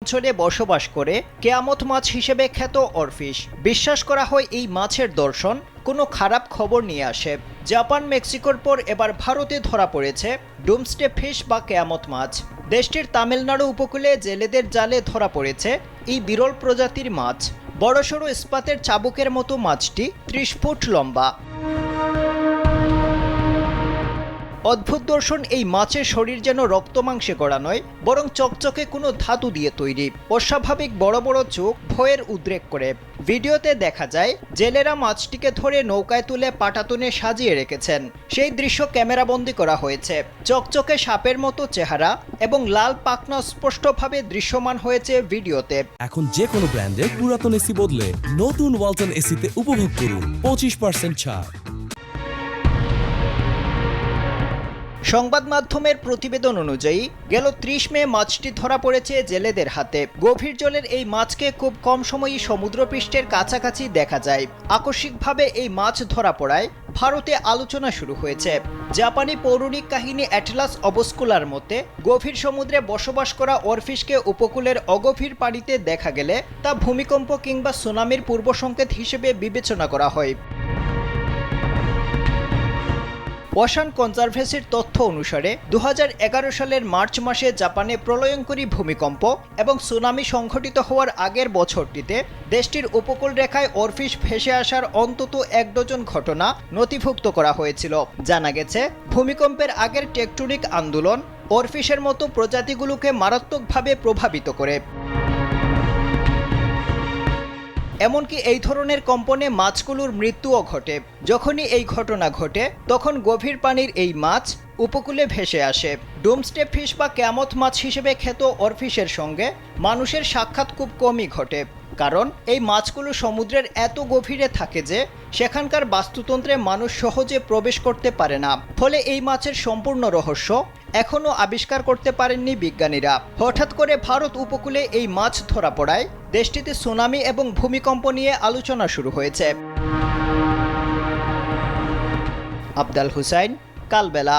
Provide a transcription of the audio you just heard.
অঞ্চলে বসবাস করে কেয়ামত মাছ হিসেবে খ্যাত অরফিশ। বিশ্বাস করা হয় এই মাছের দর্শন কোনো খারাপ খবর নিয়ে আসে। জাপান মেক্সিকোর পর এবার ভারতে ধরা পড়েছে ডুমসডে ফিশ বা কেয়ামত মাছ। দেশটির তামিলনাড়ু উপকূলে জেলেদের জালে ধরা পড়েছে এই বিরল প্রজাতির মাছ। বড়সড় ইস্পাতের চাবুকের মতো মাছটি ৩০ ফুট লম্বা। অদ্ভুত দর্শন, এই মাছের শরীর যেন রক্ত মাংসে গড়া নয়, বরং চকচকে কোনো ধাতু দিয়ে তৈরি। অস্বাভাবিক বড় বড় চোখ ভয়ের উদ্রেক করে। ভিডিওতে দেখা যায় জেলেরা মাছটিকে ধরে নৌকায় তুলে পাটাতনে সাজিয়ে রেখেছেন। সেই দৃশ্য ক্যামেরাবন্দি করা হয়েছে। চকচকে সাপের মতো চেহারা এবং লাল পাখনা স্পষ্টভাবে দৃশ্যমান হয়েছে ভিডিওতে। এখন যে কোনো ব্র্যান্ডের পুরাতন এসি বদলে নতুন ওয়ালটন এসিতে উপভোগ করুন 25% ছাড়। সংবাদ মাধ্যমের প্রতিবেদন অনুযায়ী গেল ৩০ মে মাছটি ধরা পড়েছে জেলেদের হাতে। গভীর জলের এই মাছকে খুব কম সময়ই সমুদ্রপৃষ্ঠের কাছাকাছি দেখা যায়। আকস্মিকভাবে এই মাছ ধরা পড়ায় ভারতে আলোচনা শুরু হয়েছে। জাপানি পৌরাণিক কাহিনী অ্যাটলাস অবস্কুলার মতে গভীর সমুদ্রে বসবাস করা অরফিশকে উপকূলের অগভীর পানিতে দেখা গেলে তা ভূমিকম্প কিংবা সুনামির পূর্বসংকেত হিসেবে বিবেচনা করা হয়। ওশান কনজারভেন্সির তথ্য অনুসারে ২০১১ সালের মার্চ মাসে জাপানে প্রলয়ঙ্করী ভূমিকম্প এবং সুনামি সংঘটিত হওয়ার আগের বছরটিতে দেশটির উপকূল রেখায় অরফিশ ভেসে আসার অন্তত ১ ডজন ঘটনা নথিভুক্ত করা হয়েছিল। জানা গেছে, ভূমিকম্পের আগের টেকটনিক আন্দোলন অরফিশের মতো প্রজাতিগুলোকে মারাত্মকভাবে প্রভাবিত করে। এমনকি এই ধরনের কম্পনে মাছগুলোর মৃত্যুও ঘটে। যখনই এই ঘটনা ঘটে তখন গভীর পানির এই মাছ উপকূলে ভেসে আসে। ডুমসডে ফিশ বা কেয়ামত মাছ হিসেবে খ্যাত অরফিশের সঙ্গে মানুষের সাক্ষাৎ খুব কমই ঘটে, কারণ এই মাছগুলো সমুদ্রের এত গভীরে থাকে যে সেখানকার বাস্তুতন্ত্রে মানুষ সহজে প্রবেশ করতে পারে না। ফলে এই মাছের সম্পূর্ণ রহস্য এখনও আবিষ্কার করতে পারেননি বিজ্ঞানীরা। হঠাৎ করে ভারত উপকূলে এই মাছ ধরা পড়ায় দেশটিতে সুনামি এবং ভূমিকম্প নিয়ে আলোচনা শুরু হয়েছে। আবদাল হুসাইন, কালবেলা।